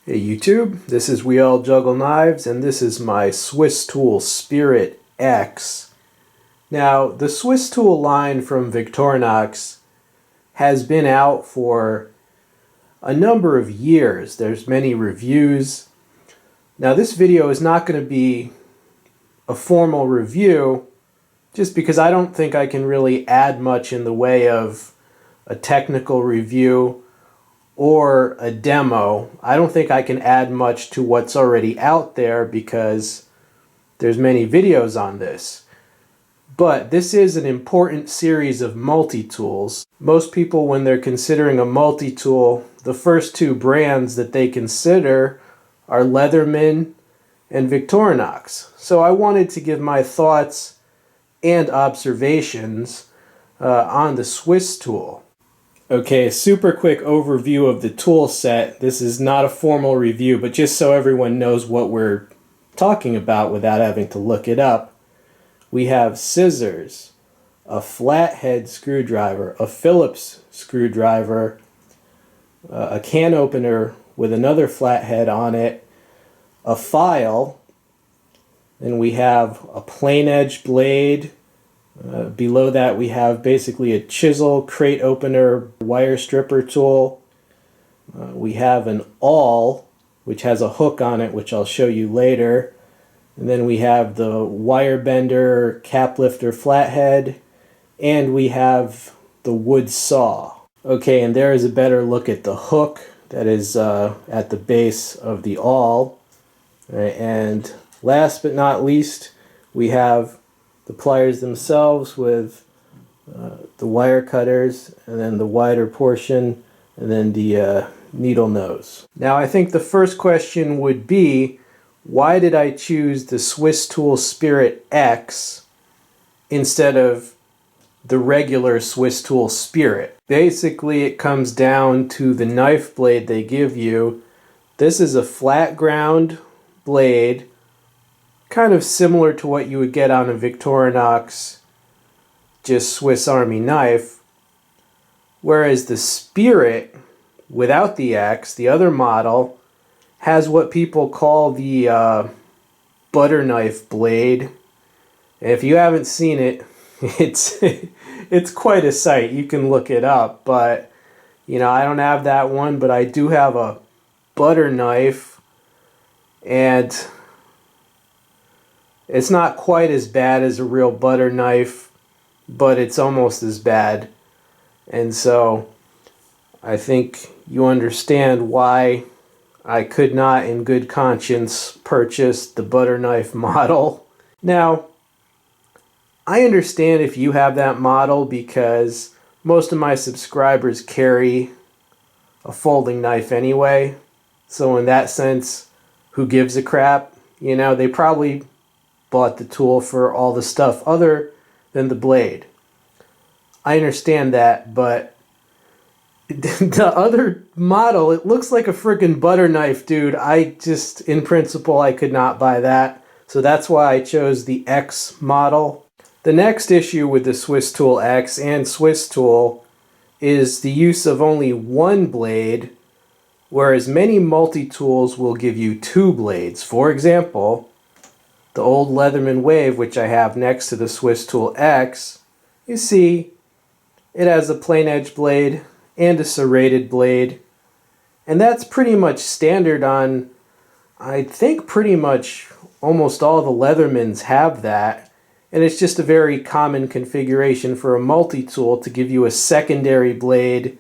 Hey YouTube, this is We All Juggle Knives, and this is my SwissTool Spirit X. Now, the SwissTool line from Victorinox has been out for a number of years. There's many reviews. Now, this video is not going to be a formal review, just because I don't think I can really add much in the way of a technical review or a demo. I don't think I can add much to what's already out there because there's many videos on this. But this is an important series of multi-tools. Most people, when they're considering a multi-tool, the first two brands that they consider are Leatherman and Victorinox. So I wanted to give my thoughts and observations on the SwissTool. Okay, super quick overview of the tool set. This is not a formal review, but just so everyone knows what we're talking about without having to look it up. We have scissors, a flathead screwdriver, a Phillips screwdriver, a can opener with another flathead on it, a file, and we have a plain edge blade. Below that we have basically a chisel, crate opener, wire stripper tool. We have an awl, which has a hook on it, which I'll show you later. And then we have the wire bender, cap lifter flathead, and we have the wood saw. Okay, and there is a better look at the hook that is at the base of the awl. And last but not least, we have the pliers themselves with the wire cutters, and then the wider portion, and then the needle nose. Now I think the first question would be, why did I choose the SwissTool Spirit X instead of the regular SwissTool Spirit? Basically it comes down to the knife blade they give you. This is a flat ground blade, kind of similar to what you would get on a Victorinox, just Swiss Army knife. Whereas the Spirit, without the X, the other model, has what people call the butter knife blade. And if you haven't seen it, it's quite a sight. You can look it up. But, you know, I don't have that one, but I do have a butter knife. And it's not quite as bad as a real butter knife, but it's almost as bad. And so I think you understand why I could not in good conscience purchase the butter knife model. Now, I understand if you have that model because most of my subscribers carry a folding knife anyway. So in that sense, who gives a crap? You know, they probably bought the tool for all the stuff other than the blade. I understand that, but the other model, it looks like a freaking butter knife, dude. I just, in principle, I could not buy that. So that's why I chose the X model. The next issue with the SwissTool X and SwissTool is the use of only one blade, whereas many multi-tools will give you two blades. For example, the old Leatherman Wave, which I have next to the SwissTool X, you see it has a plain edge blade and a serrated blade. And that's pretty much standard on, I think pretty much almost all the Leathermans have that. And it's just a very common configuration for a multi-tool to give you a secondary blade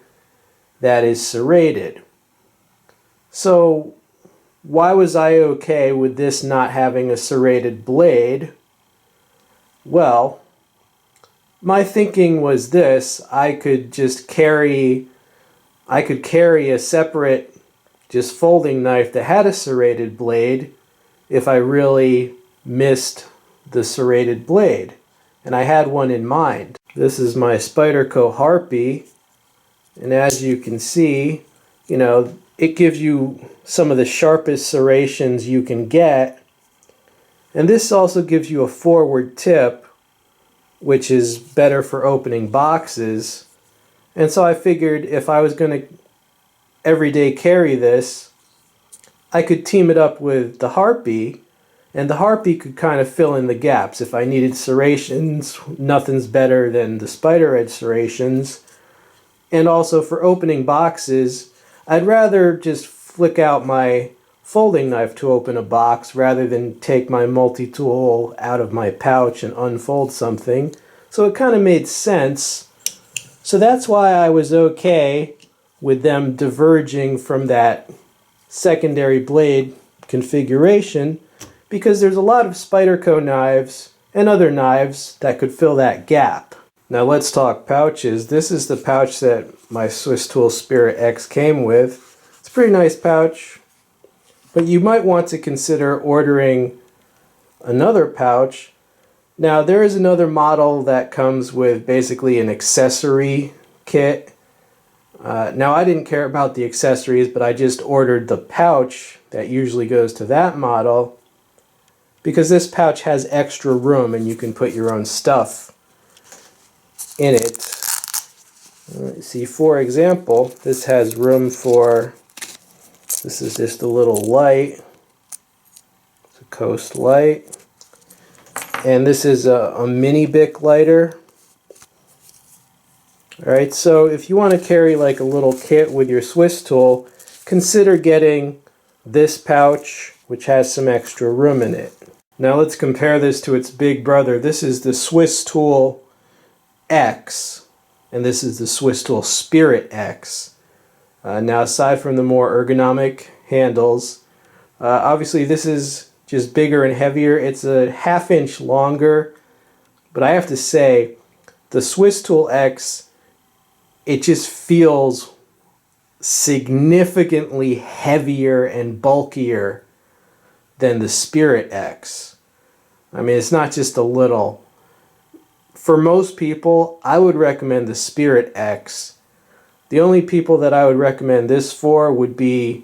that is serrated. So why was I okay with this not having a serrated blade? Well, my thinking was this: I could carry a separate just folding knife that had a serrated blade if I really missed the serrated blade. And I had one in mind. This is my Spyderco Harpy, and as you can see, you know, it gives you some of the sharpest serrations you can get. And this also gives you a forward tip, which is better for opening boxes. And so I figured if I was going to everyday carry this, I could team it up with the Harpy, and the Harpy could kind of fill in the gaps. If I needed serrations, nothing's better than the spider edge serrations. And also for opening boxes, I'd rather just flick out my folding knife to open a box rather than take my multi-tool out of my pouch and unfold something. So it kind of made sense. So that's why I was okay with them diverging from that secondary blade configuration, because there's a lot of Spyderco knives and other knives that could fill that gap. Now let's talk pouches. This is the pouch that my SwissTool Spirit X came with. It's a pretty nice pouch, but you might want to consider ordering another pouch. Now there is another model that comes with basically an accessory kit. Now I didn't care about the accessories, but I just ordered the pouch that usually goes to that model because this pouch has extra room and you can put your own stuff in it. Let's see, for example, this has room for, this is just a little light. It's a Coast light. And this is a mini Bic lighter. Alright, so if you want to carry like a little kit with your SwissTool, consider getting this pouch, which has some extra room in it. Now let's compare this to its big brother. This is the SwissTool X, and this is the SwissTool Spirit X. Now aside from the more ergonomic handles, obviously this is just bigger and heavier. It's a ½ inch longer, but I have to say the SwissTool X, it just feels significantly heavier and bulkier than the Spirit X. I mean, it's not just a little. For most people, I would recommend the Spirit X. The only people that I would recommend this for would be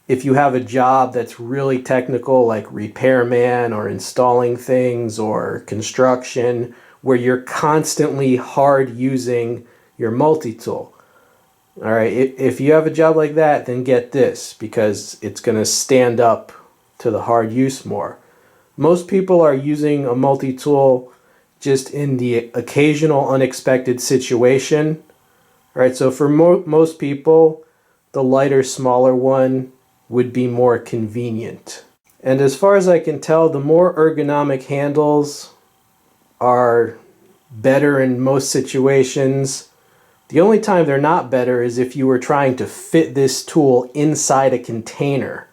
if you have a job that's really technical, like repairman or installing things or construction, where you're constantly hard using your multi-tool. All right, if you have a job like that, then get this because it's going to stand up to the hard use more. Most people are using a multi-tool just in the occasional unexpected situation. All right, so for most people, the lighter, smaller one would be more convenient. And as far as I can tell, the more ergonomic handles are better in most situations. The only time they're not better is if you were trying to fit this tool inside a container,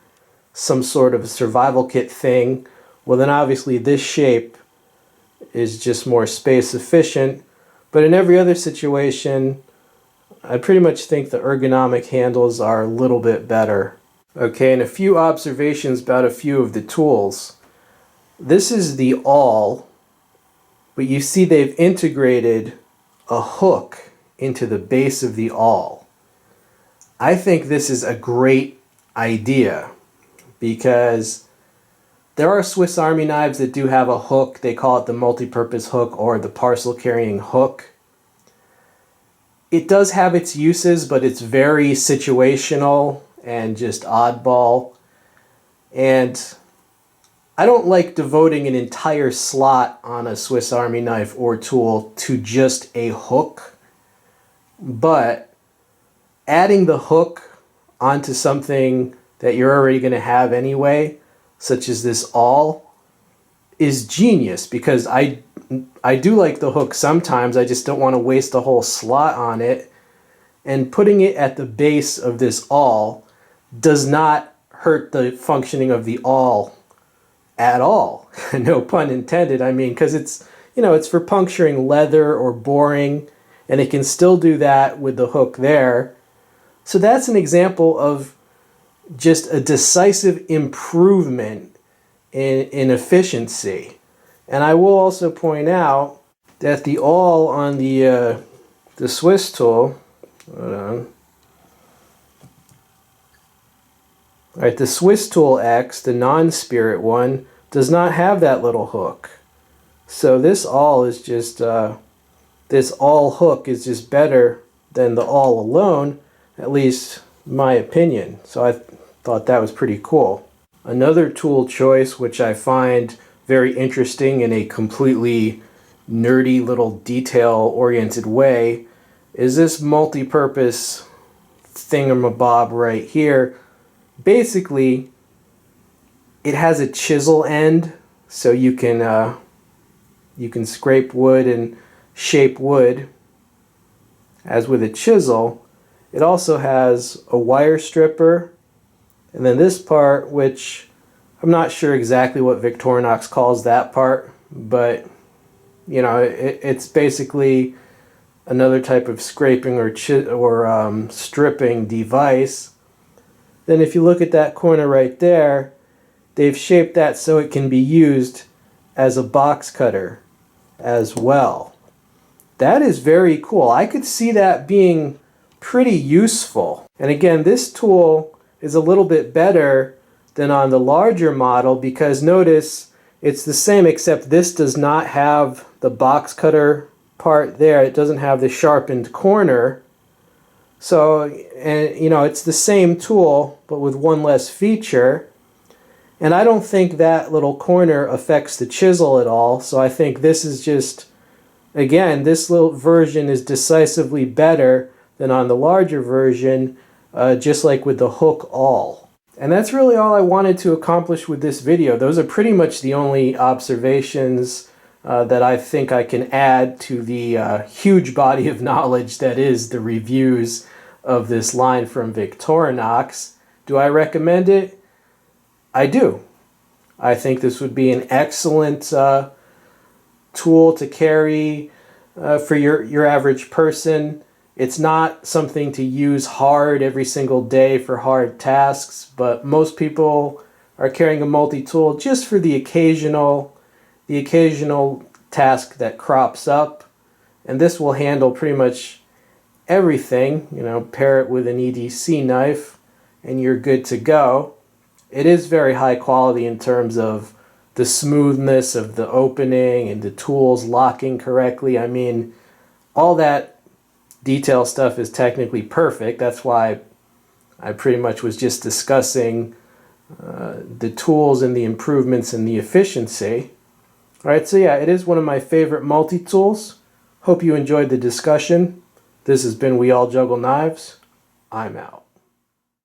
some sort of a survival kit thing. Well, then obviously this shape is just more space efficient. But in every other situation, I pretty much think the ergonomic handles are a little bit better. Okay, and a few observations about a few of the tools. This is the awl, but you see they've integrated a hook into the base of the awl. I think this is a great idea because there are Swiss Army knives that do have a hook. They call it the multi-purpose hook or the parcel carrying hook. It does have its uses, but it's very situational and just oddball. And I don't like devoting an entire slot on a Swiss Army knife or tool to just a hook. But adding the hook onto something that you're already going to have anyway, such as this awl, is genius because I do like the hook sometimes. I just don't want to waste a whole slot on it. And putting it at the base of this awl does not hurt the functioning of the awl at all. No pun intended. I mean, because it's, you know, it's for puncturing leather or boring, and it can still do that with the hook there. So that's an example of just a decisive improvement in efficiency. And I will also point out that the awl on the SwissTool, hold on. All right, the SwissTool X, the non-Spirit one, does not have that little hook. So this awl is just, this awl hook is just better than the awl alone, at least my opinion. So Thought that was pretty cool. Another tool choice which I find very interesting in a completely nerdy little detail-oriented way is this multi-purpose thingamabob right here. Basically, it has a chisel end, so you can scrape wood and shape wood as with a chisel. It also has a wire stripper, and then this part, which I'm not sure exactly what Victorinox calls that part, but you know, it's basically another type of scraping or stripping device. Then if you look at that corner right there, they've shaped that so it can be used as a box cutter as well. That is very cool. I could see that being pretty useful. And again, this tool is a little bit better than on the larger model because notice it's the same except this does not have the box cutter part there. It doesn't have the sharpened corner. So, and you know, it's the same tool but with one less feature. And I don't think that little corner affects the chisel at all. So I think this is just, again, this little version is decisively better than on the larger version, just like with the hook all. And that's really all I wanted to accomplish with this video. Those are pretty much the only observations that I think I can add to the huge body of knowledge that is the reviews of this line from Victorinox. Do I recommend it? I do. I think this would be an excellent tool to carry for your average person. It's not something to use hard every single day for hard tasks, but most people are carrying a multi-tool just for the occasional task that crops up. And this will handle pretty much everything. You know, pair it with an EDC knife and you're good to go. It is very high quality in terms of the smoothness of the opening and the tools locking correctly. I mean, all that detail stuff is technically perfect. That's why I pretty much was just discussing the tools and the improvements in the efficiency. All right, so yeah, it is one of my favorite multi-tools. Hope you enjoyed the discussion. This has been We All Juggle Knives. I'm out.